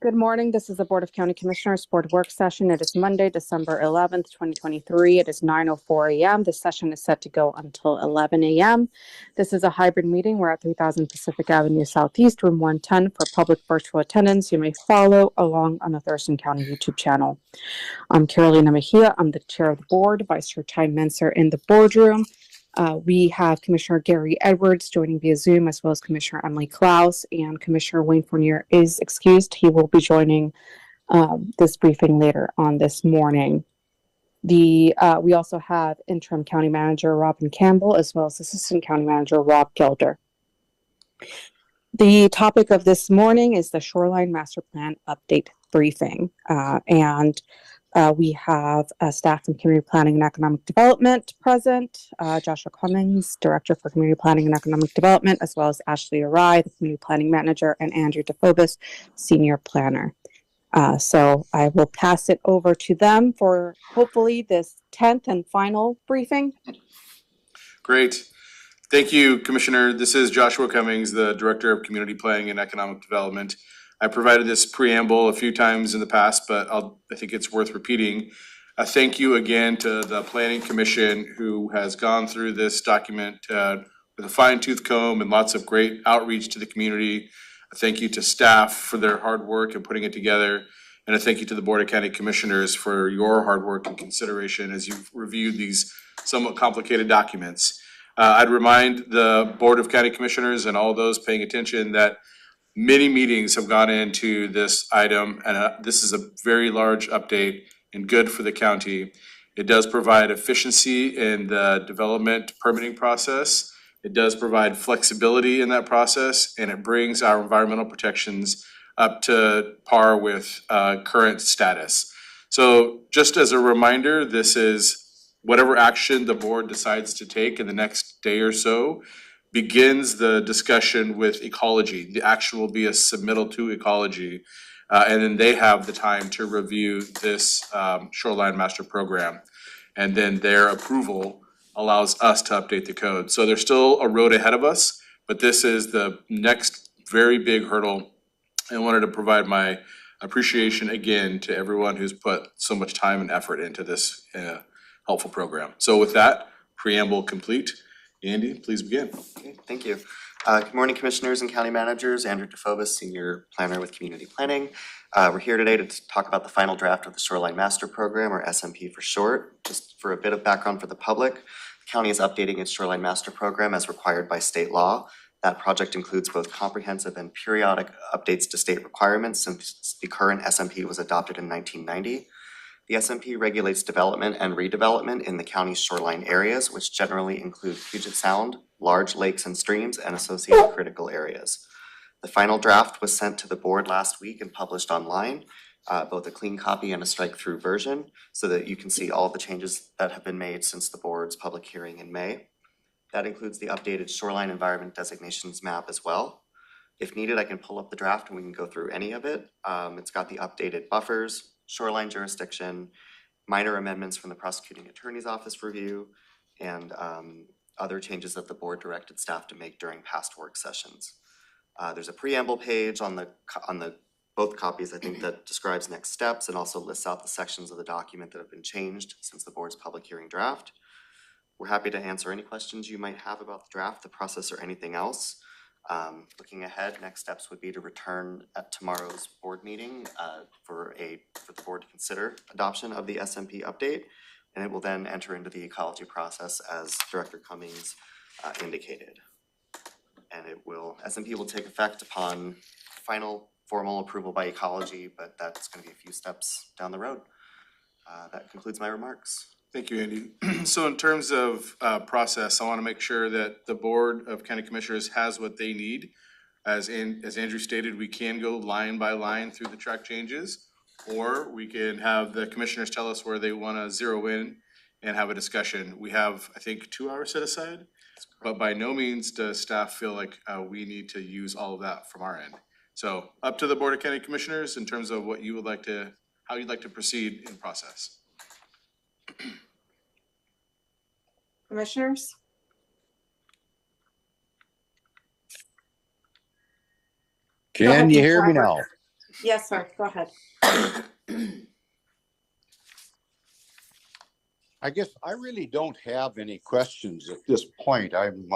Good morning. This is the Board of County Commissioners Board Work Session. It is Monday, December 11th, 2023. It is 9:04 a.m. This session is set to go until 11 a.m. This is a hybrid meeting. We're at 3000 Pacific Avenue Southeast, room 110 for public virtual attendance. You may follow along on the Thurston County YouTube channel. I'm Carolina Mejia. I'm the chair of the board. Vice Chair Ty Menser in the boardroom. We have Commissioner Gary Edwards joining via Zoom, as well as Commissioner Emily Klaus, and Commissioner Wayne Fournier is excused. He will be joining this briefing later on this morning. We also have Interim County Manager Robin Campbell, as well as Assistant County Manager Rob Gilder. The topic of this morning is the Shoreline Master Plan Update Briefing, we have staff from Community Planning and Economic Development present, Joshua Cummings, Director for Community Planning and Economic Development, as well as Ashley Arai, the Community Planning Manager, and Andrew DeFobis, Senior Planner. So I will pass it over to them for hopefully this 10th and final briefing. Great. Thank you, Commissioner. This is Joshua Cummings, the Director of Community Planning and Economic Development. I provided this preamble a few times in the past, but I think it's worth repeating. Thank you again to the Planning Commission, who has gone through this document with a fine-tooth comb and lots of great outreach to the community. A thank you to staff for their hard work in putting it together, and a thank you to the Board of County Commissioners for your hard work and consideration as you've reviewed these somewhat complicated documents. I'd remind the Board of County Commissioners and all those paying attention that many meetings have gone into this item, and this is a very large update and good for the county. It does provide efficiency in the development permitting process. It does provide flexibility in that process, and it brings our environmental protections up to par with current status. So just as a reminder, this is whatever action the board decides to take in the next day or so begins the discussion with ecology. The action will be a submittal to ecology, and then they have the time to review this shoreline master program. And then their approval allows us to update the code. So there's still a road ahead of us, but this is the next very big hurdle. I wanted to provide my appreciation again to everyone who's put so much time and effort into this helpful program. So with that, preamble complete. Andy, please begin. Okay, thank you. Good morning, Commissioners and County Managers. Andrew DeFobis, Senior Planner with Community Planning. We're here today to talk about the final draft of the Shoreline Master Program, or SMP for short. Just for a bit of background for the public, the county is updating its Shoreline Master Program as required by state law. That project includes both comprehensive and periodic updates to state requirements since the current SMP was adopted in 1990. The SMP regulates development and redevelopment in the county's shoreline areas, which generally include Puget Sound, large lakes and streams, and associated critical areas. The final draft was sent to the board last week and published online, both a clean copy and a strike-through version, so that you can see all the changes that have been made since the board's public hearing in May. That includes the updated shoreline environment designations map as well. If needed, I can pull up the draft and we can go through any of it. It's got the updated buffers, shoreline jurisdiction, minor amendments from the prosecuting attorney's office review, and other changes that the board directed staff to make during past work sessions. There's a preamble page on both copies, I think, that describes next steps and also lists out the sections of the document that have been changed since the board's public hearing draft. We're happy to answer any questions you might have about the draft, the process, or anything else. Looking ahead, next steps would be to return at tomorrow's board meeting for the board to consider adoption of the SMP update, and it will then enter into the ecology process as Director Cummings indicated. And SMP will take effect upon final formal approval by ecology, but that's going to be a few steps down the road. That concludes my remarks. Thank you, Andy. So in terms of process, I want to make sure that the Board of County Commissioners has what they need. As Andrew stated, we can go line by line through the track changes, or we can have the commissioners tell us where they want to zero in and have a discussion. We have, I think, 2 hours set aside, but by no means does staff feel like we need to use all of that from our end. So up to the Board of County Commissioners in terms of what you would like to, how you'd like to proceed in process. Commissioners? Can you hear me now? Yes, sir, go ahead. I guess I really don't have any questions at this point. I'm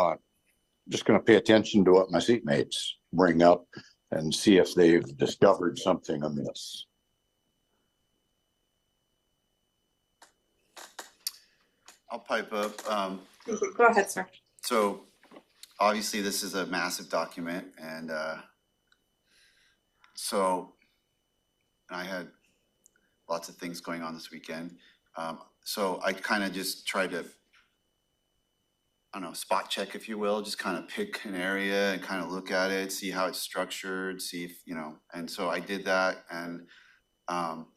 just going to pay attention to what my seatmates bring up and see if they've discovered something amiss. I'll pipe up. Go ahead, sir. So obviously this is a massive document and I had lots of things going on this weekend. So I kind of just tried to, I don't know, spot check, if you will, just kind of pick an area and kind of look at it, see how it's structured, see if, you know, and so I did that. And I'll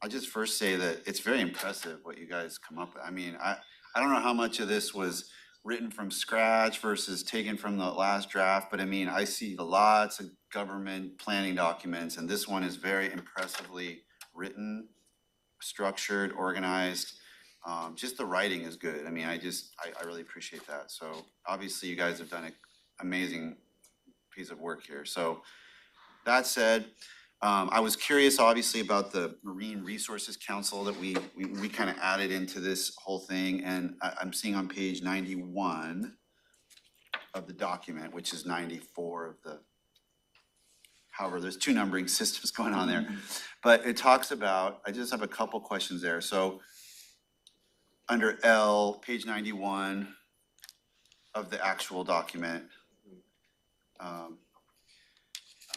just first say that it's very impressive what you guys come up with. I mean, I don't know how much of this was written from scratch versus taken from the last draft, but I mean, I see lots of government planning documents, and this one is very impressively written, structured, organized. Just the writing is good. I mean, I really appreciate that. So obviously you guys have done an amazing piece of work here. So that said, I was curious obviously about the Marine Resources Council that we kind of added into this whole thing. And I'm seeing on page 91 of the document, which is 94 of the, however, there's two numbering systems going on there. But it talks about, I just have a couple questions there. So under L, page 91 of the actual document. I don't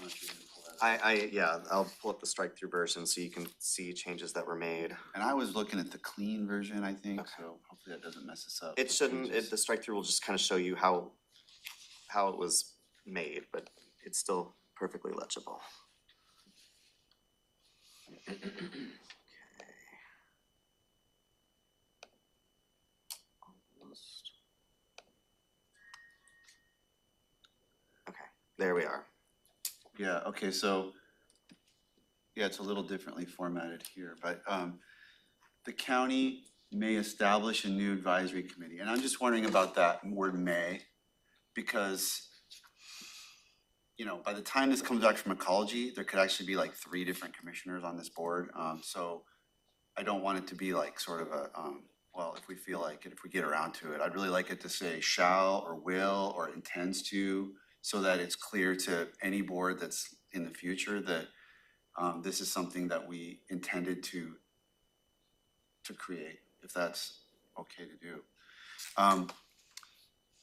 know if you can pull that up. Yeah, I'll pull up the strike through version so you can see changes that were made. And I was looking at the clean version, I think, Okay. so hopefully that doesn't mess us up. It shouldn't, the strike through will just kind of show you how it was made, but it's still perfectly legible. Okay, there we are. Yeah, okay, so, yeah, it's a little differently formatted here, but the county may establish a new advisory committee, and I'm just wondering about that word may, because, you know, by the time this comes back from ecology, there could actually be like 3 different commissioners on this board, so I don't want it to be like sort of a, well, if we feel like it, if we get around to it, I'd really like it to say shall or will or intends to, so that it's clear to any board that's in the future that this is something that we intended to create, if that's okay to do.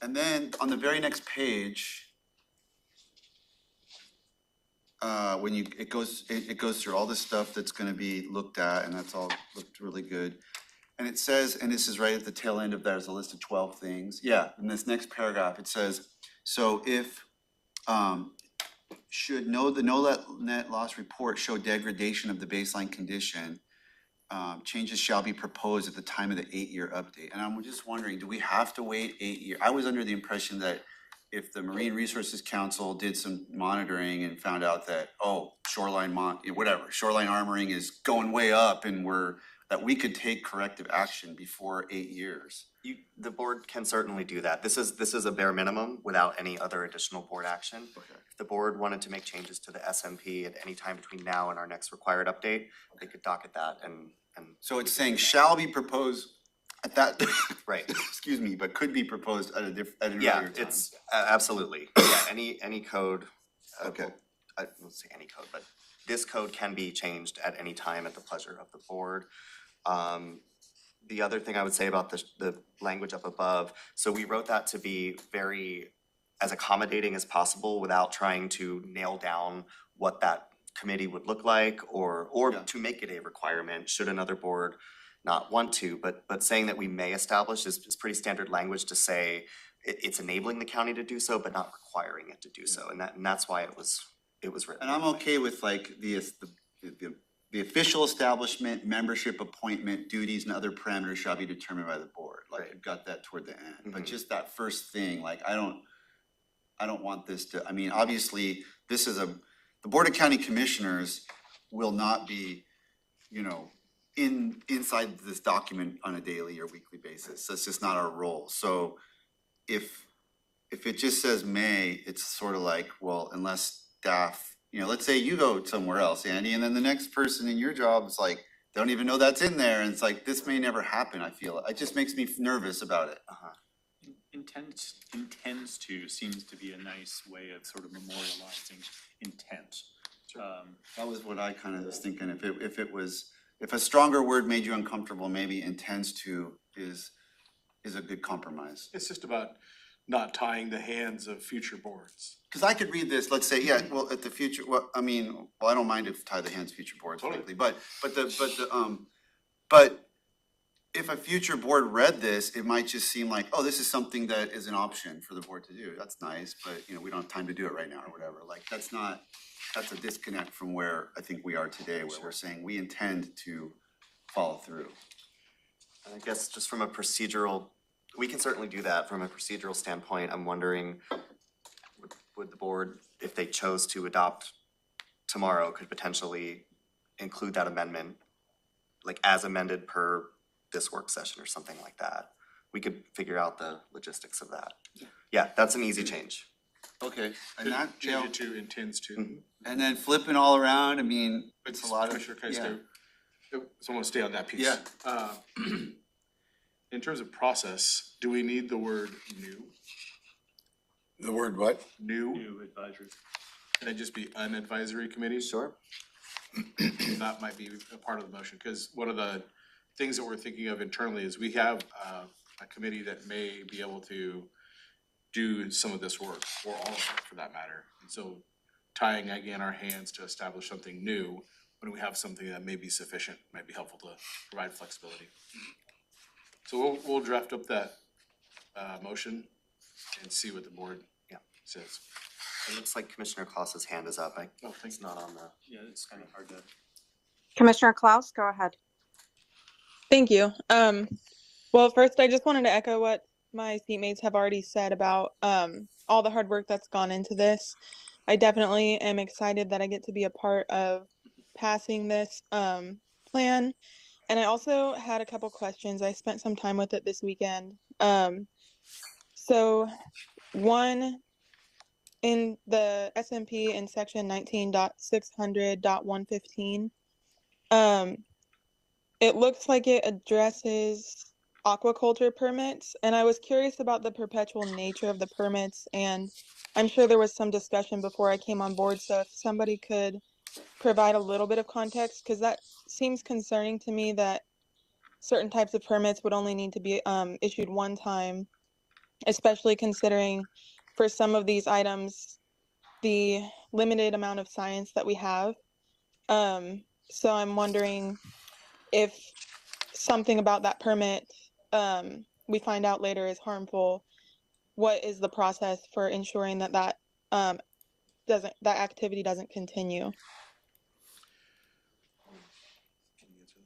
And then on the very next page, when you, it goes through all the stuff that's gonna be looked at, and that's all looked really good. And it says, and this is right at the tail end of that, there's a list of 12 things. Yeah, in this next paragraph, it says, so if should the no net loss report show degradation of the baseline condition, changes shall be proposed at the time of the 8-year update. And I'm just wondering, do we have to wait 8 years? I was under the impression that if the Marine Resources Council did some monitoring and found out that, oh, shoreline armoring is going way up and that we could take corrective action before 8 years. The board can certainly do that. This is a bare minimum without any other additional board action. Okay. If the board wanted to make changes to the SMP at any time between now and our next required update, they could docket that and. So it's saying shall be proposed at that, Right. excuse me, but could be proposed at an earlier Yeah, time. it's absolutely, yeah, any code. Okay. I won't say any code, but this code can be changed at any time at the pleasure of the board. The other thing I would say about the language up above, so we wrote that to be very as accommodating as possible without trying to nail down what that committee would look like or Yeah. to make it a requirement should another board not want to, but saying that we may establish is pretty standard language to say it's enabling the county to do so, but not requiring it to do so, and that's why it was written. And I'm okay with like the official establishment, membership, appointment, duties, and other parameters shall be determined by the board. Like, Right. I've got that toward the end, but Mhm. just that first thing, like, I don't want this to, I mean, obviously, this is the Board of County Commissioners will not be, you know, inside this document on a daily or weekly basis. That's just not our role. So if it just says may, it's sort of like, well, unless staff let's say you go somewhere else, Andy, and then the next person in your job is like, they don't even know that's in there, and it's like, this may never happen, I feel. It just makes me nervous about it. Intends to seems to be a nice way of sort of memorializing intent. That was what I kind of was thinking, if a stronger word made you uncomfortable, maybe intends to is a good compromise. It's just about not tying the hands of future boards. Cause I could read this, let's say, yeah, well, at the future, I don't mind if tie the hands future boards, Totally. frankly, but if a future board read this, it might just seem like, oh, this is something that is an option for the board to do. That's nice, but we don't have time to do it right now or whatever. Like, that's a disconnect from where I think we are today, where we're saying we intend to follow through. And I guess just from a procedural, we can certainly do that. From a procedural standpoint, I'm wondering, would the board, if they chose to adopt tomorrow, could potentially include that amendment, like as amended per this work session or something like that? We could figure out the logistics of that. Yeah, that's an easy change. Okay, and that, Change it to intends to. and then flipping all around, it's a lot of, Commissioner, can I stay? So I want to stay on that piece. Yeah. In terms of process, do we need the word new? The word what? New? New advisory. Can it just be an advisory committee? Sure. That might be a part of the motion, because one of the things that we're thinking of internally is we have a committee that may be able to do some of this work, or all of it for that matter. And so tying again our hands to establish something new when we have something that may be sufficient, might be helpful to provide flexibility. So we'll draft up that motion and see what the board says. It looks like Commissioner Klaus's hand is up. Oh, thanks. It's not on the. Yeah, it's kind of hard to. Commissioner Klaus, go ahead. Thank you. Well, first, I just wanted to echo what my seatmates have already said about all the hard work that's gone into this. I definitely am excited that I get to be a part of passing this plan. And I also had a couple questions. I spent some time with it this weekend. So one, in the SMP in section 19.600.115, it looks like it addresses aquaculture permits, and I was curious about the perpetual nature of the permits, and I'm sure there was some discussion before I came on board, so if somebody could provide a little bit of context, because that seems concerning to me that certain types of permits would only need to be issued one time, especially considering for some of these items the limited amount of science that we have. So I'm wondering if something about that permit we find out later is harmful, what is the process for ensuring that activity doesn't continue?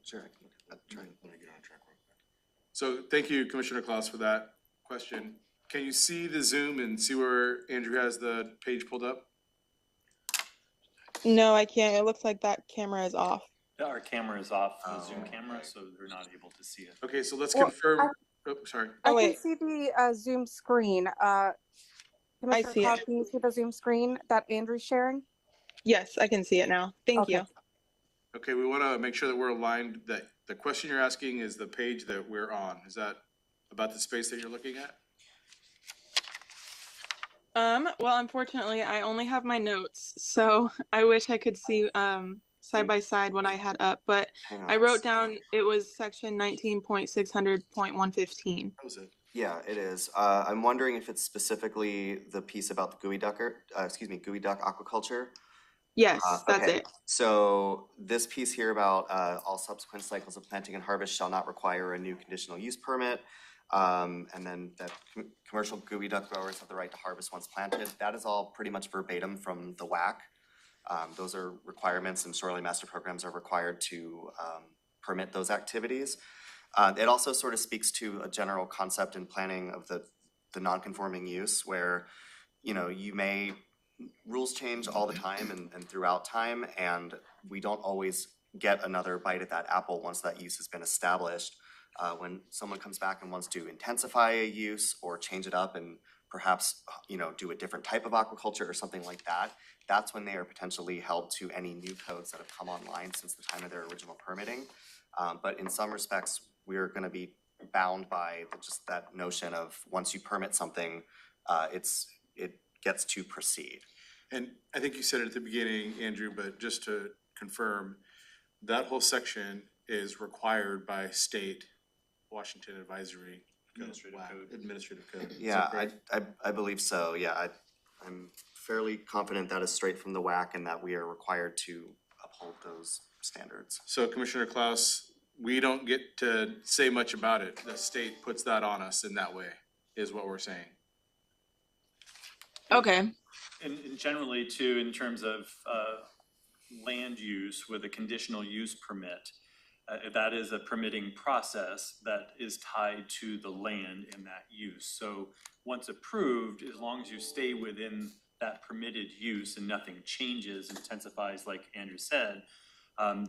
Sure, I can try. Let me get on track real quick. So thank you, Commissioner Klaus, for that question. Can you see the Zoom and see where Andrew has the page pulled up? No, I can't. It looks like that camera is off. Our camera is off, the Zoom camera, so they're not able to see it. Okay, so let's Well, confirm. Oh, sorry. I Oh, can wait. see the Zoom screen. Commissioner see it. Klaus, can you see the Zoom screen that Andrew's sharing? Yes, I can see it now. Thank Okay. you. Okay, we want to make sure that we're aligned, that the question you're asking is the page that we're on. Is that about the space that you're looking at? Well, unfortunately, I only have my notes, so I wish I could see side by side what I had up, but Hang on. I wrote down it was section 19.600.115. That was it. Yeah, it is. I'm wondering if it's specifically the piece about the gooey duck aquaculture. Yes, that's Okay. it. So this piece here about all subsequent cycles of planting and harvest shall not require a new conditional use permit. And then that commercial gooey duck growers have the right to harvest once planted. That is all pretty much verbatim from the WAC. Those are requirements, and shoreline master programs are required to permit those activities. It also sort of speaks to a general concept in planning of the non-conforming use, where rules change all the time and throughout time, and we don't always get another bite at that apple once that use has been established. When someone comes back and wants to intensify a use or change it up and perhaps, do a different type of aquaculture or something like that, that's when they are potentially held to any new codes that have come online since the time of their original permitting. But in some respects, we're gonna be bound by just that notion of once you permit something, it gets to proceed. And I think you said it at the beginning, Andrew, but just to confirm, that whole section is required by state Washington advisory. Administrative code. Administrative code. Is Yeah, that correct? I believe so, yeah, I'm fairly confident that is straight from the WAC and that we are required to uphold those standards. So Commissioner Klaus, we don't get to say much about it. The state puts that on us in that way, is what we're saying. Okay. And generally too, in terms of land use with a conditional use permit, that is a permitting process that is tied to the land in that use. So once approved, as long as you stay within that permitted use and nothing changes, intensifies, like Andrew said,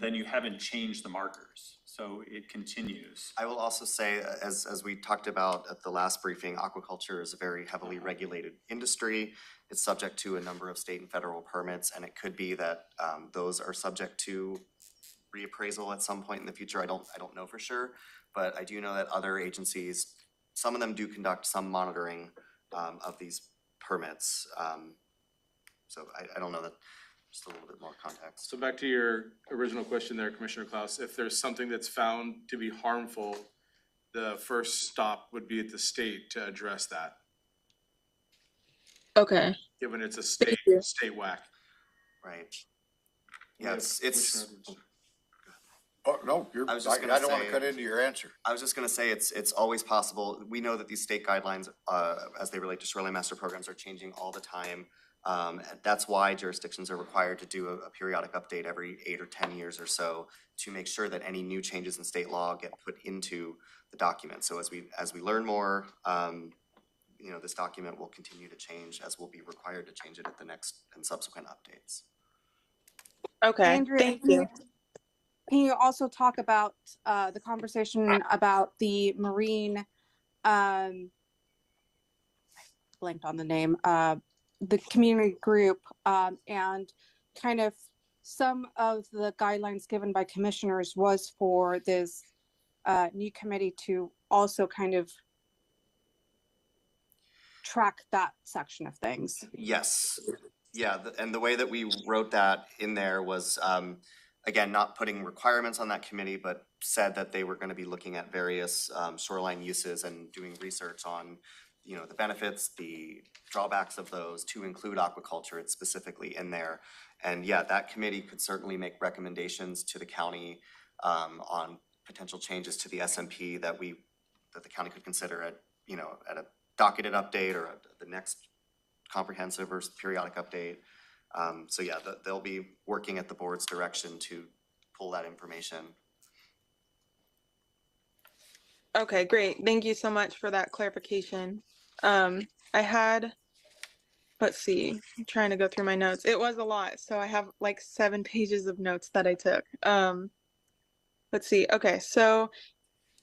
then you haven't changed the markers. So it continues. I will also say, as we talked about at the last briefing, aquaculture is a very heavily regulated industry. It's subject to a number of state and federal permits, and it could be that those are subject to reappraisal at some point in the future. I don't know for sure, but I do know that other agencies, some of them do conduct some monitoring of these permits. So I don't know that, just a little bit more context. So back to your original question there, Commissioner Klaus, if there's something that's found to be harmful, the first stop would be at the state to address that, Okay. given it's a Thank you. state whack. Right. Yeah, it's, Oh, no, I was just gonna I don't wanna say- cut into your answer. I was just gonna say, it's always possible. We know that these state guidelines, as they relate to shoreline master programs, are changing all the time. That's why jurisdictions are required to do a periodic update every 8 or 10 years or so to make sure that any new changes in state law get put into the document. So as we learn more, this document will continue to change, as we'll be required to change it at the next and subsequent updates. Okay. Andrea, Thank you. Can you also talk about the conversation about the marine, blanked on the name, the community group, and kind of some of the guidelines given by commissioners was for this new committee to also kind of track that section of things. Yes, yeah, and the way that we wrote that in there was, again, not putting requirements on that committee, but said that they were gonna be looking at various shoreline uses and doing research on, the benefits, the drawbacks of those, to include aquaculture. It's specifically in there. And yeah, that committee could certainly make recommendations to the county on potential changes to the SMP that the county could consider at a docketed update or the next comprehensive or periodic update. So yeah, they'll be working at the board's direction to pull that information. Okay, great. Thank you so much for that clarification. I had, let's see, I'm trying to go through my notes. It was a lot, so I have like 7 pages of notes that I took. Let's see. Okay, so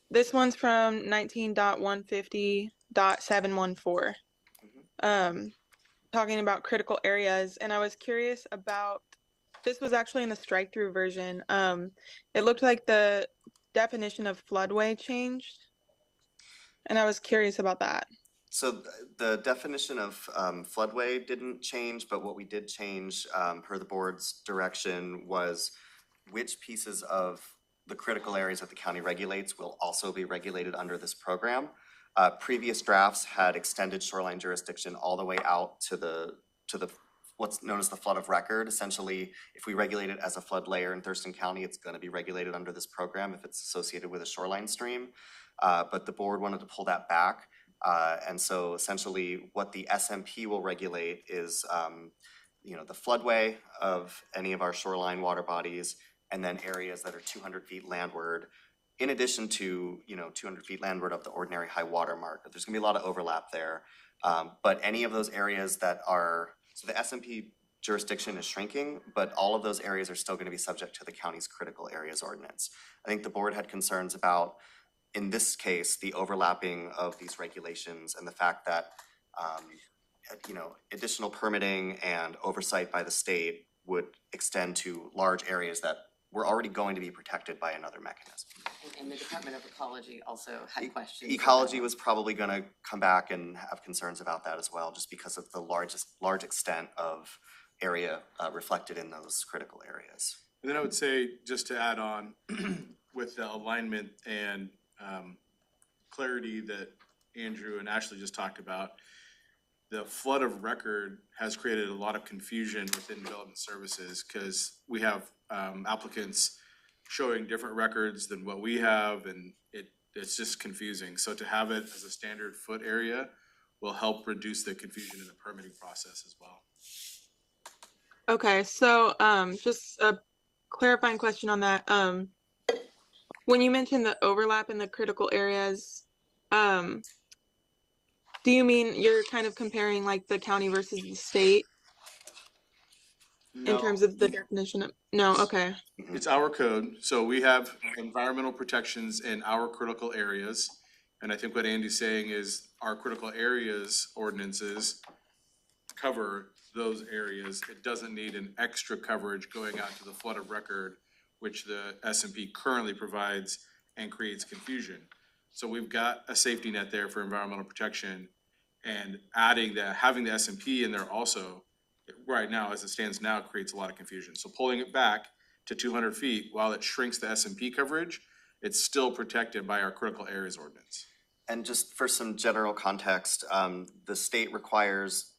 this one's from 19.150.714. Talking about critical areas, and I was curious about, this was actually in the strike-through version. It looked like the definition of floodway changed, and I was curious about that. So the definition of floodway didn't change, but what we did change per the board's direction was which pieces of the critical areas that the county regulates will also be regulated under this program. Previous drafts had extended shoreline jurisdiction all the way out to the what's known as the flood of record. Essentially, if we regulate it as a flood layer in Thurston County, it's going to be regulated under this program if it's associated with a shoreline stream. But the board wanted to pull that back. And so essentially what the SMP will regulate is, the floodway of any of our shoreline water bodies, and then areas that are 200 feet landward, in addition to, 200 feet landward of the ordinary high water mark. There's gonna be a lot of overlap there. But any of those areas that are, so the SMP jurisdiction is shrinking, but all of those areas are still gonna be subject to the county's critical areas ordinance. I think the board had concerns about, in this case, the overlapping of these regulations and the fact that additional permitting and oversight by the state would extend to large areas that were already going to be protected by another mechanism. And the Department of Ecology also had questions. Ecology was probably gonna come back and have concerns about that as well, just because of the large extent of area reflected in those critical areas. And then I would say, just to add on, with the alignment and clarity that Andrew and Ashley just talked about, the flood of record has created a lot of confusion within development services, because we have applicants showing different records than what we have, and it's just confusing. So to have it as a standard foot area will help reduce the confusion in the permitting process as well. Okay, so just a clarifying question on that. When you mentioned the overlap in the critical areas, do you mean you're kind of comparing like the county versus the state in terms of the definition of, no, okay. It's our code, so we have environmental protections in our critical areas. And I think what Andy's saying is our critical areas ordinances cover those areas. It doesn't need an extra coverage going out to the flood of record, which the S&P currently provides and creates confusion. So we've got a safety net there for environmental protection, and adding that, having the S&P in there also, right now, as it stands now, creates a lot of confusion. So pulling it back to 200 feet, while it shrinks the S&P coverage, it's still protected by our critical areas ordinance. And just for some general context, the state requires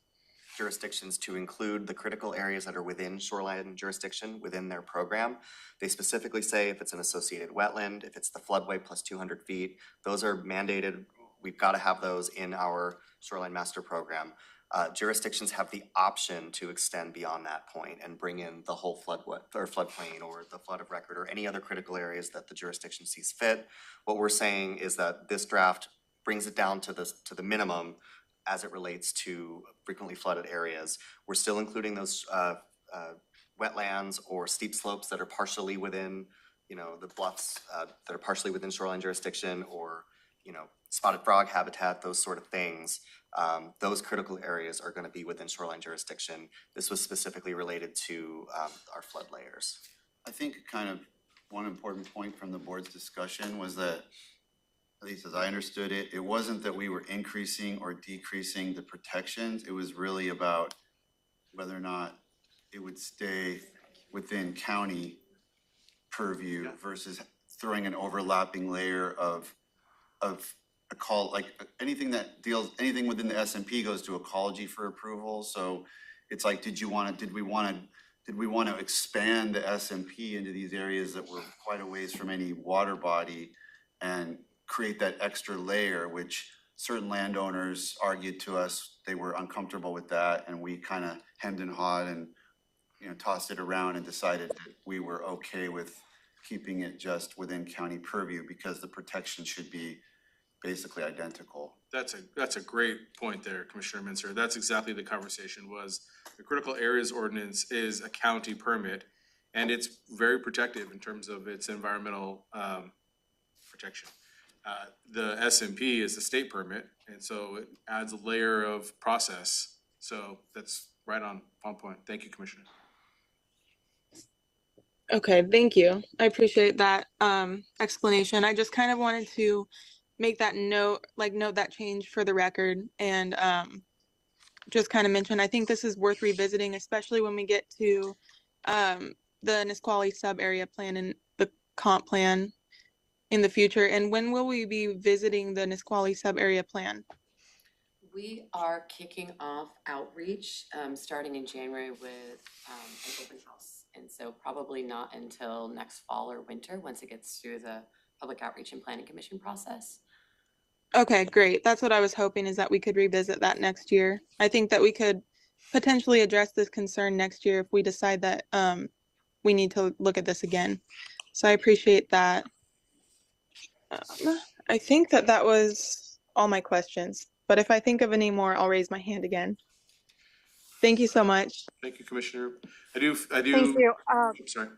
jurisdictions to include the critical areas that are within shoreline jurisdiction within their program. They specifically say if it's an associated wetland, if it's the floodway plus 200 feet, those are mandated. We've got to have those in our shoreline master program. Jurisdictions have the option to extend beyond that point and bring in the whole floodplain or the flood of record or any other critical areas that the jurisdiction sees fit. What we're saying is that this draft brings it down to the minimum as it relates to frequently flooded areas. We're still including those wetlands or steep slopes that are partially within, the bluffs that are partially within shoreline jurisdiction, or, spotted frog habitat, those sort of things. Those critical areas are gonna be within shoreline jurisdiction. This was specifically related to our flood layers. I think kind of one important point from the board's discussion was that, at least as I understood it, it wasn't that we were increasing or decreasing the protections. It was really about whether or not it would stay within county purview versus throwing an overlapping layer of a call, like anything within the S&P goes to ecology for approval. So it's like, did we want to expand the S&P into these areas that were quite a ways from any water body and create that extra layer, which certain landowners argued to us they were uncomfortable with that, and we kind of hemmed and hawed and tossed it around and decided that we were okay with keeping it just within county purview because the protection should be basically identical. That's a great point there, Commissioner Mincer. That's exactly the conversation was. The critical areas ordinance is a county permit, and it's very protective in terms of its environmental protection. The S&P is the state permit, and so it adds a layer of process. So that's right on point. Thank you, Commissioner. Okay, thank you. I appreciate that explanation. I just kind of wanted to make that note that change for the record, and just kind of mention, I think this is worth revisiting, especially when we get to the Nisqually sub-area plan and the comp plan in the future. And when will we be visiting the Nisqually sub-area plan? We are kicking off outreach starting in January with an open house. And so probably not until next fall or winter, once it gets through the Public Outreach and Planning Commission process. Okay, great. That's what I was hoping, is that we could revisit that next year. I think that we could potentially address this concern next year if we decide that we need to look at this again. So I appreciate that. I think that was all my questions, but if I think of any more, I'll raise my hand again. Thank you so much. Thank you, Commissioner. I do. Thank you. I'm sorry.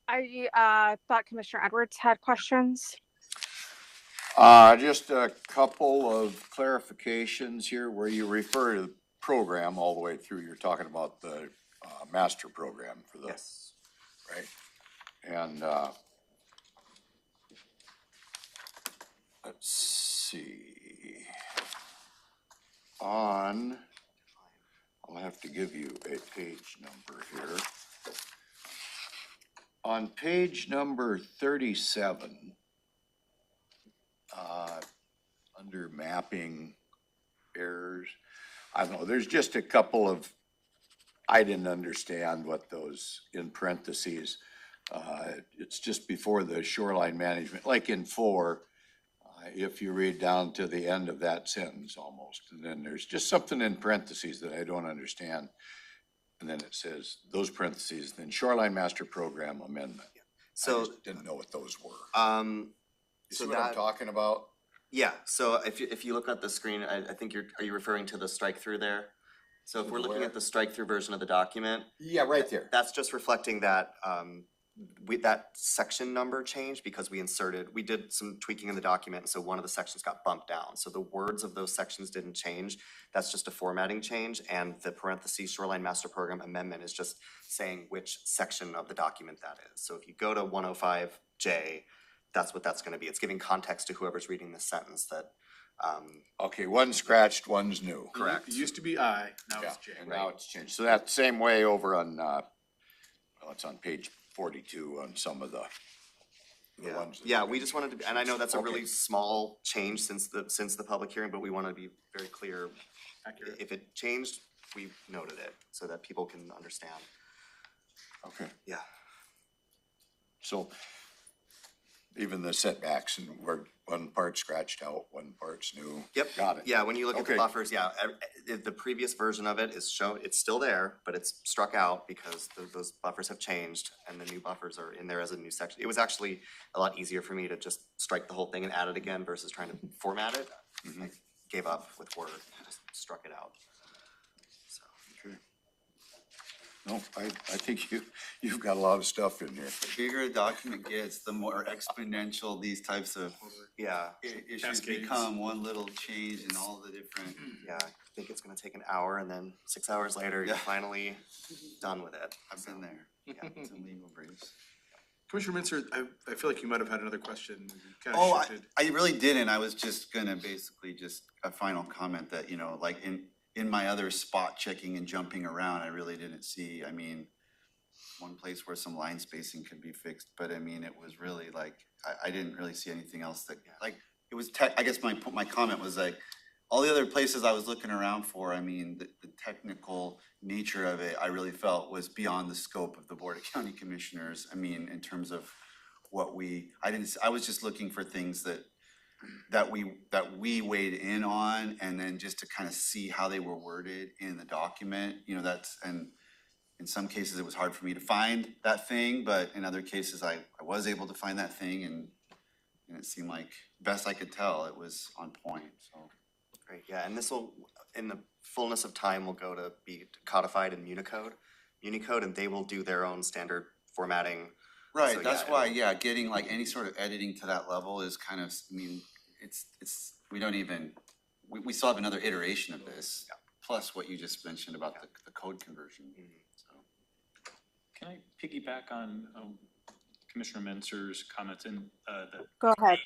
I thought Commissioner Edwards had questions. Just a couple of clarifications here where you refer to the program all the way through. You're talking about the, master program for the, Yes. right? And, let's see. I'll have to give you a page number here. On page number 37, under mapping errors, I don't know, there's just a couple of, I didn't understand what those in parentheses. It's just before the shoreline management, like in 4, if you read down to the end of that sentence almost, and then there's just something in parentheses that I don't understand. And then it says, those parentheses, then shoreline master program amendment. I So, just didn't know what those were. You so see what I'm that, talking about? yeah, so if you look at the screen, I think are you referring to the strike through there? So if we're looking Where? at the strike through version of the document, Yeah, right there. that's just reflecting that, that section number changed because we did some tweaking in the document, so one of the sections got bumped down. So the words of those sections didn't change. That's just a formatting change, and the parentheses shoreline master program amendment is just saying which section of the document that is. So if you go to 105J, that's what that's gonna be. It's giving context to whoever's reading this sentence that, Okay, one's scratched, one's new. correct. It used to be I, now Yeah, it's J. and now it's changed. So that same way over on, well, it's on page 42 on some of the Yeah, ones that yeah, have we been just wanted to, changed. and I know that's a Okay. really small change since the public hearing, but we wanna be very clear. Accurate. If it changed, we noted it so that people can understand. Okay, Yeah. so even the setbacks and where one part's scratched out, one part's new. Yep. Got it. Yeah, when you look at the Okay. buffers, yeah, the previous version of it is shown, it's still there, but it's struck out because those buffers have changed and the new buffers are in there as a new section. It was actually a lot easier for me to just strike the whole thing and add it again versus trying to format it. I gave up with Word and just struck it out. So, Okay. No, I think you've got a lot of stuff in here. The bigger a document gets, the more exponential these types of yeah, issues Cascades. become. One little change in all the different. yeah, I think it's gonna take an hour and then 6 hours later, you're Yeah. finally done with it. I've been there. Yeah. Some legal briefs. Commissioner Mintzer, I feel like you might have had another question. Kind Oh, of shifted. I really didn't. I was just gonna basically just a final comment that, like in my other spot checking and jumping around, I really didn't see, one place where some line spacing could be fixed, but I mean, it was really like, I didn't really see anything else that, it was I guess my comment was like, all the other places I was looking around for, the technical nature of it, I really felt was beyond the scope of the Board of County Commissioners. In terms of what I was just looking for things that we weighed in on, and then just to kind of see how they were worded in the document, and in some cases it was hard for me to find that thing, but in other cases I was able to find that thing, and it seemed like, best I could tell, it was on point, so. Great, yeah, and this will, in the fullness of time, will go to be codified in Unicode, and they will do their own standard formatting. Right, So, that's yeah, why, getting like any sort of editing to that level is kind of, it's, we don't even, we still have another iteration of this. Yeah. Plus what you just mentioned about the code conversion, so. Can I piggyback on Commissioner Mentzer's comments in the Go ahead.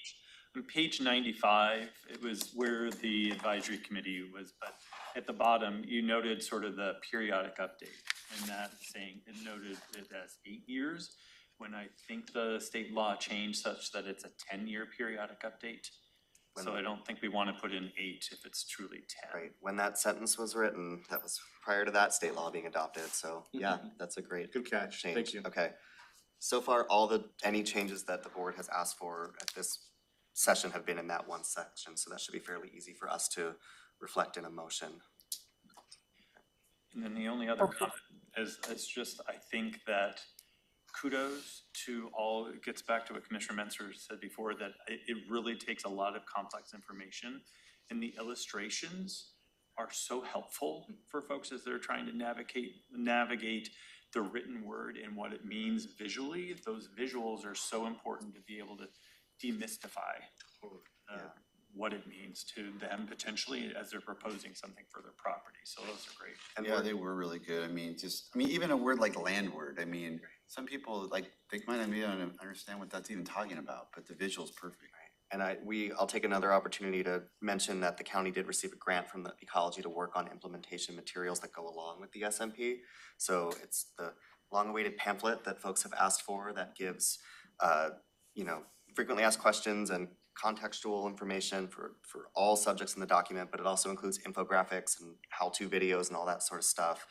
on page 95, it was where the advisory committee was, but at the bottom, you noted sort of the periodic update, and that saying, it noted it as 8 years, when I think the state law changed such that it's a 10-year periodic update. So I don't think we want to put in 8 if it's truly 10. Right, when that sentence was written, that was prior to that state law being adopted, so, yeah, that's a great Good catch. change. Thank you. Okay, so far, any changes that the board has asked for at this session have been in that one section, so that should be fairly easy for us to reflect in a motion. And then the only other comment is just, I think that kudos to all, it gets back to what Commissioner Mentzer said before, that it really takes a lot of complex information, and the illustrations are so helpful for folks as they're trying to navigate the written word and what it means visually. Those visuals are so important to be able to demystify what it means to them potentially as they're proposing something for their property. So those are great. And Yeah, they were really good. I mean, even a word like landward, I mean, some people they might not even understand what that's even talking about, but the visual's perfect. And I'll take another opportunity to mention that the county did receive a grant from the ecology to work on implementation materials that go along with the SMP. So it's the long-awaited pamphlet that folks have asked for that gives, frequently asked questions and contextual information for all subjects in the document, but it also includes infographics and how-to videos and all that sort of stuff.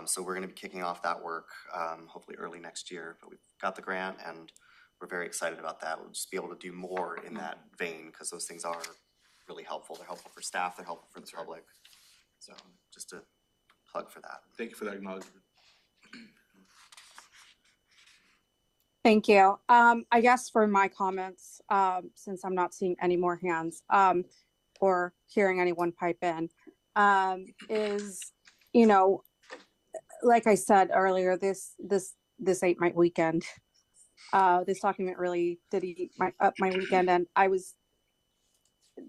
So we're gonna be kicking off that work, hopefully early next year, but we've got the grant and we're very excited about that. We'll just be able to do more in that vein because those things are really helpful. They're helpful for staff, they're helpful for the public. So just a plug for that. Thank you for that acknowledgement. Thank you. I guess for my comments, since I'm not seeing any more hands, or hearing anyone pipe in, is, like I said earlier, this ate my weekend. This document really did eat up my weekend, and I was,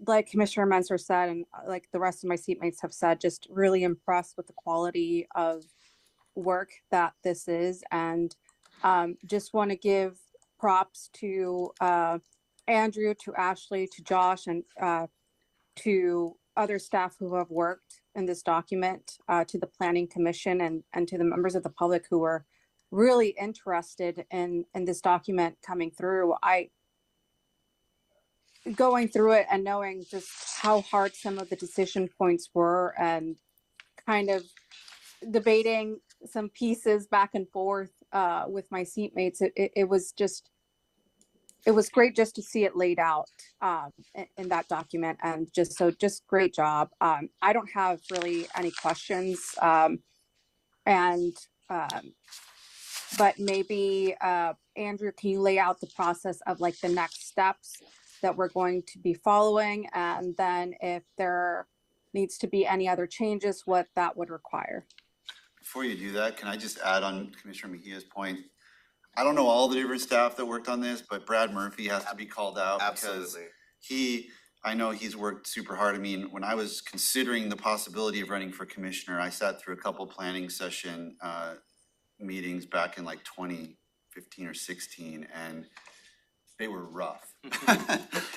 like Commissioner Menser said, and like the rest of my seatmates have said, just really impressed with the quality of work that this is, and just want to give props to Andrew, to Ashley, to Josh, and to other staff who have worked in this document, to the Planning Commission, and to the members of the public who were really interested in this document coming through. Going through it and knowing just how hard some of the decision points were, and kind of debating some pieces back and forth with my seatmates, it was great just to see it laid out in that document, and just great job. I don't have really any questions, but maybe Andrew, can you lay out the process of like the next steps that we're going to be following, and then if there needs to be any other changes, what that would require? Before you do that, can I just add on Commissioner Mejia's point? I don't know all the different staff that worked on this, but Brad Murphy has to be called out because I know he's worked super hard. I mean, when I was considering the possibility of running for commissioner, I sat through a couple planning session meetings back in like 2015 or 16, and they were rough.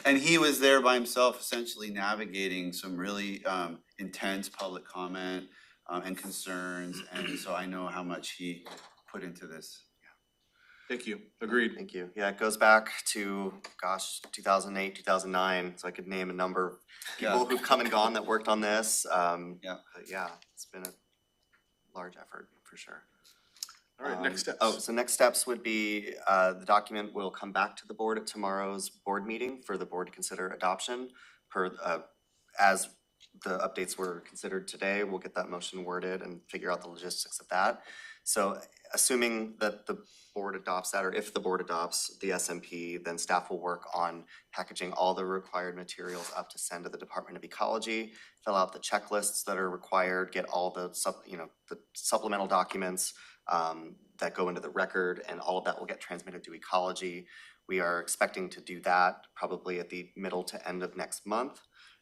And he was there by himself, essentially navigating some really intense public comment and concerns, and so I know how much he put into this. Thank you. Agreed. Thank you. Yeah, it goes back to, 2008, 2009, so I could name a number of people who've come and gone that worked on this. But yeah, it's been a large effort for sure. All right, next steps. So next steps would be, the document will come back to the board at tomorrow's board meeting for the board to consider adoption. As the updates were considered today, we'll get that motion worded and figure out the logistics of that. So assuming that the board adopts that, or if the board adopts the SMP, then staff will work on packaging all the required materials up to send to the Department of Ecology, fill out the checklists that are required, get all the the supplemental documents that go into the record, and all of that will get transmitted to Ecology. We are expecting to do that probably at the middle to end of next month,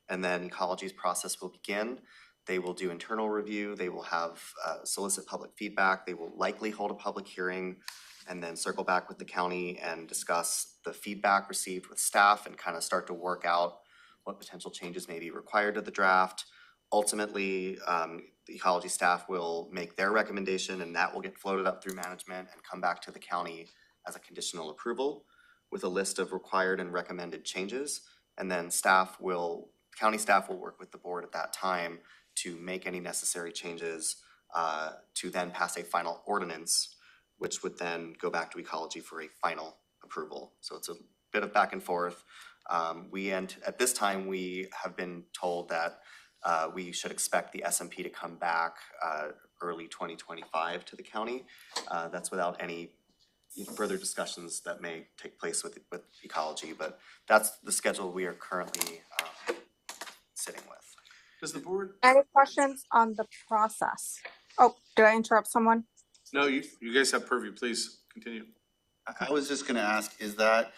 and then Ecology's process will begin. They will do internal review, they will have solicit public feedback, they will likely hold a public hearing, and then circle back with the county and discuss the feedback received with staff and kind of start to work out what potential changes may be required to the draft. Ultimately, the Ecology staff will make their recommendation, and that will get floated up through management and come back to the county as a conditional approval with a list of required and recommended changes. And then county staff will work with the board at that time to make any necessary changes to then pass a final ordinance, which would then go back to Ecology for a final approval. So it's a bit of back and forth. At this time, we have been told that we should expect the SMP to come back early 2025 to the county. That's without any further discussions that may take place with Ecology, but that's the schedule we are currently sitting with. Does the board? Any questions on the process? Oh, did I interrupt someone? No, you guys have purview. Please continue. I was just gonna ask, is that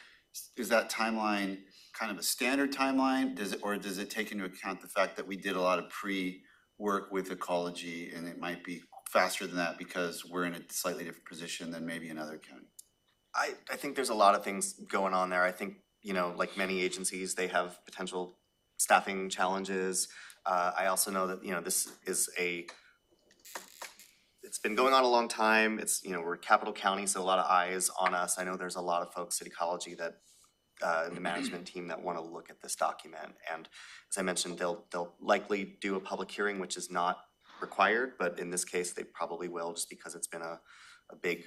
timeline kind of a standard timeline? Does it take into account the fact that we did a lot of pre-work with ecology and it might be faster than that because we're in a slightly different position than maybe another county? I think there's a lot of things going on there. I think, like many agencies, they have potential staffing challenges. I also know that, this is it's been going on a long time. It's, we're capital county, so a lot of eyes on us. I know there's a lot of folks at Ecology that, in the management team that want to look at this document. And as I mentioned, they'll likely do a public hearing, which is not required, but in this case, they probably will just because it's been a big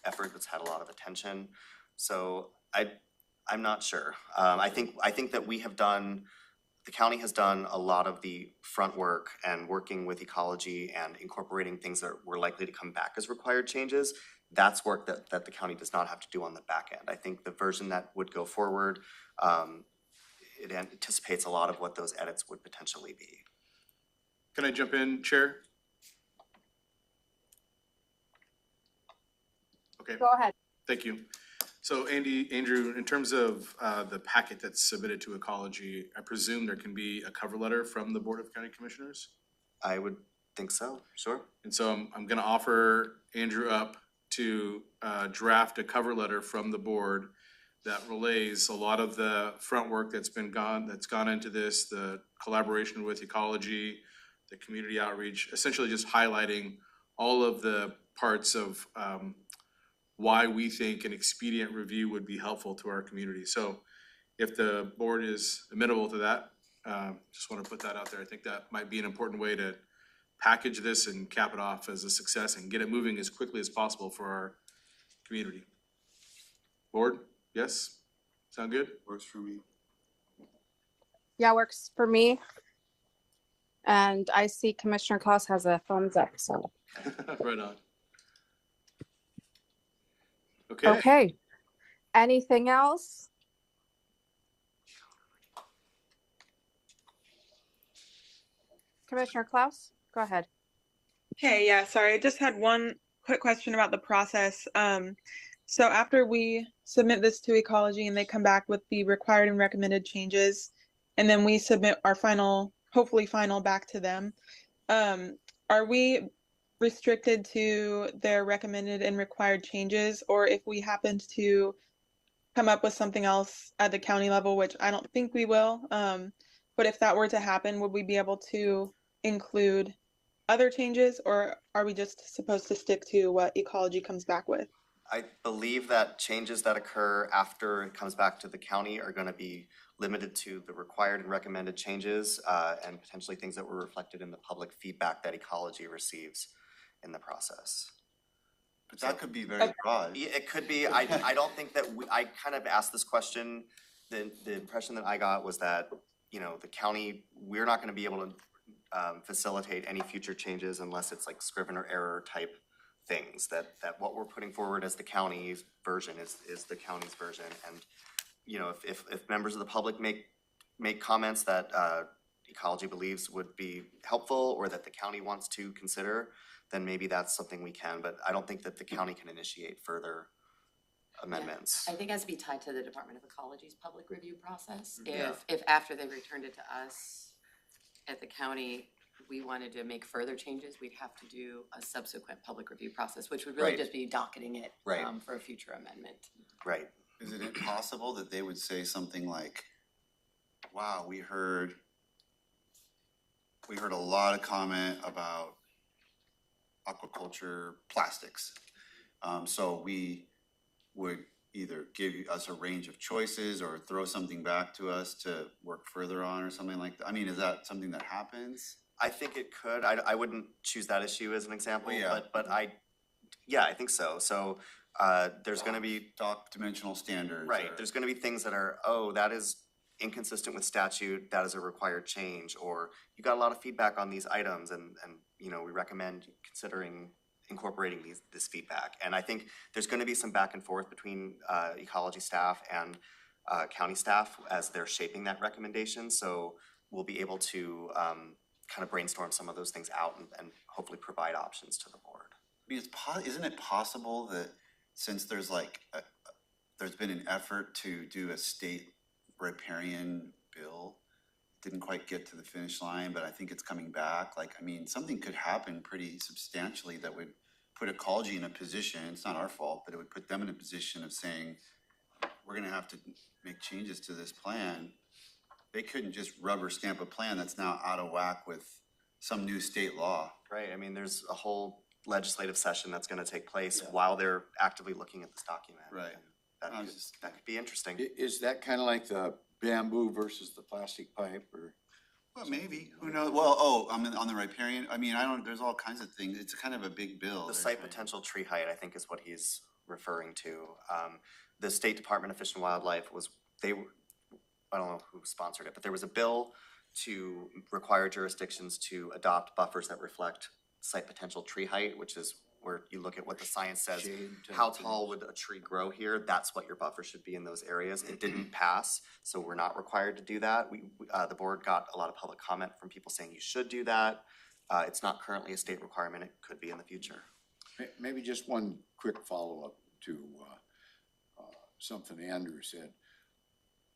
effort that's had a lot of attention. So I'm not sure. I think that the county has done a lot of the front work and working with ecology and incorporating things that were likely to come back as required changes. That's work that the county does not have to do on the back end. I think the version that would go forward, it anticipates a lot of what those edits would potentially be. Can I jump in, Chair? Okay. Go ahead. Thank you. So Andrew, in terms of the packet that's submitted to Ecology, I presume there can be a cover letter from the Board of County Commissioners? I would think so, sure. And so I'm gonna offer Andrew up to draft a cover letter from the board that relays a lot of the front work that's gone into this, the collaboration with Ecology, the community outreach, essentially just highlighting all of the parts of why we think an expedient review would be helpful to our community. So if the board is amenable to that, just want to put that out there. I think that might be an important way to package this and cap it off as a success and get it moving as quickly as possible for our community. Board, yes? Sound good? Works for me. Yeah, works for me. And I see Commissioner Klaus has a thumbs up, so. Right on. Okay, Okay. Anything else? Commissioner Klaus, go ahead. Hey, yeah, sorry, I just had one quick question about the process. So after we submit this to Ecology and they come back with the required and recommended changes, and then we submit our final, hopefully final, back to them, are we restricted to their recommended and required changes? Or if we happened to come up with something else at the county level, which I don't think we will, but if that were to happen, would we be able to include other changes, or are we just supposed to stick to what Ecology comes back with? I believe that changes that occur after it comes back to the county are gonna be limited to the required and recommended changes, and potentially things that were reflected in the public feedback that Ecology receives in the process. But that could be very broad. Yeah, it could be. I don't think that I kind of asked this question. The impression that I got was that, the county, we're not gonna be able to facilitate any future changes unless it's like scrivener error type things, that what we're putting forward as the county's version is the county's version. And, if members of the public make comments that Ecology believes would be helpful or that the county wants to consider, then maybe that's something we can, but I don't think that the county can initiate further amendments. I think it has to be tied to the Department of Ecology's public review process. Yeah. If after they returned it to us at the county, we wanted to make further changes, we'd have to do a subsequent public review process, which would really Right. just be docketing it Right. For a future amendment. Right. Isn't it possible that they would say something like, wow, we heard a lot of comment about aquaculture plastics. So we would either give us a range of choices or throw something back to us to work further on or something like that. I mean, is that something that happens? I think it could. I wouldn't choose that issue as an example, Well, yeah. but I think so. So there's gonna be, Dimensional standards. right, or- there's gonna be things that are, that is inconsistent with statute, that is a required change, or you got a lot of feedback on these items and we recommend considering incorporating this feedback. And I think there's gonna be some back and forth between Ecology staff and county staff as they're shaping that recommendation. So we'll be able to kind of brainstorm some of those things out and hopefully provide options to the board. I mean, isn't it possible that since there's there's been an effort to do a state riparian bill. Didn't quite get to the finish line, but I think it's coming back. Like, I mean, something could happen pretty substantially that would put ecology in a position, it's not our fault, but it would put them in a position of saying, we're gonna have to make changes to this plan. They couldn't just rubber stamp a plan that's now out of whack with some new state law. Right, I mean, there's a whole legislative session that's gonna take place while they're actively looking at this document. Right. And that could be interesting. Is that kind of like the bamboo versus the plastic pipe or? Well, maybe, who knows? Well, on the riparian, I mean, there's all kinds of things. It's kind of a big bill. The site potential tree height, I think, is what he's referring to. The State Department of Fish and Wildlife I don't know who sponsored it, but there was a bill to require jurisdictions to adopt buffers that reflect site potential tree height, which is where you look at what the science says. How tall would a tree grow here? That's what your buffer should be in those areas. It didn't pass, so we're not required to do that. The board got a lot of public comment from people saying you should do that. It's not currently a state requirement. It could be in the future. Maybe just one quick follow-up to something Andrew said.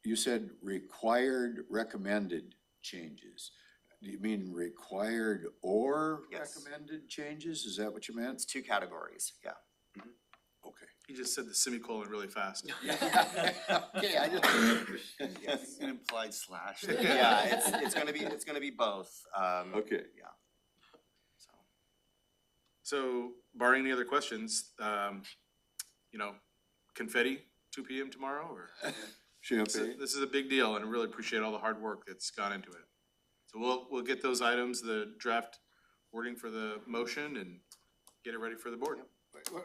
You said required recommended changes. Do you mean required or Yes. recommended changes? Is that what you meant? It's two categories, yeah. Okay. He just said the semicolon really fast. Okay, I just. Yes. An implied slash. Yeah, it's gonna be both. Okay. Yeah. So barring any other questions, confetti, 2 p.m. tomorrow, or? Champagne. This is a big deal, and I really appreciate all the hard work that's gone into it. So we'll get those items, the draft wording for the motion, and get it ready for the board.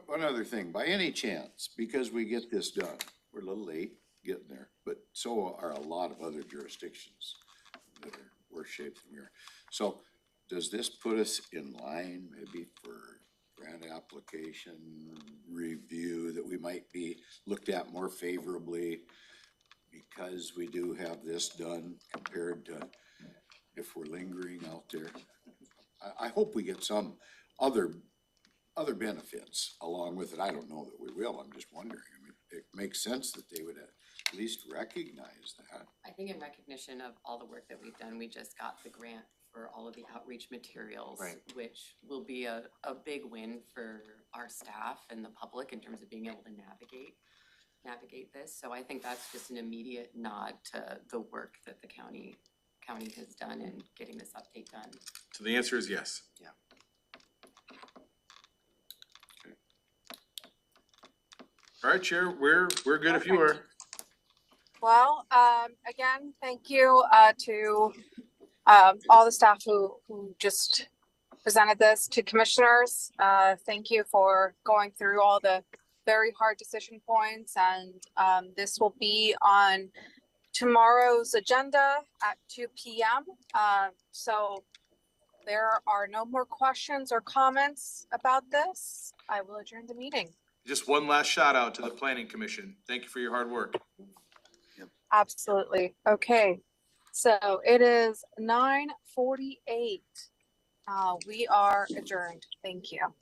One other thing, by any chance, because we get this done, we're a little late getting there, but so are a lot of other jurisdictions that are worse shape than we are. So does this put us in line maybe for grant application review that we might be looked at more favorably because we do have this done compared to if we're lingering out there? I hope we get some other benefits along with it. I don't know that we will. I'm just wondering. I mean, it makes sense that they would at least recognize that. I think in recognition of all the work that we've done, we just got the grant for all of the outreach materials, Right. which will be a big win for our staff and the public in terms of being able to navigate this. So I think that's just an immediate nod to the work that the county has done in getting this update done. So the answer is yes. Yeah. All right, Chair, we're good if you are. Well, again, thank you to all the staff who just presented this to commissioners. Thank you for going through all the very hard decision points, and this will be on tomorrow's agenda at 2 p.m. So there are no more questions or comments about this. I will adjourn the meeting. Just one last shout out to the Planning Commission. Thank you for your hard work. Absolutely. Okay. So it is 9:48. We are adjourned. Thank you.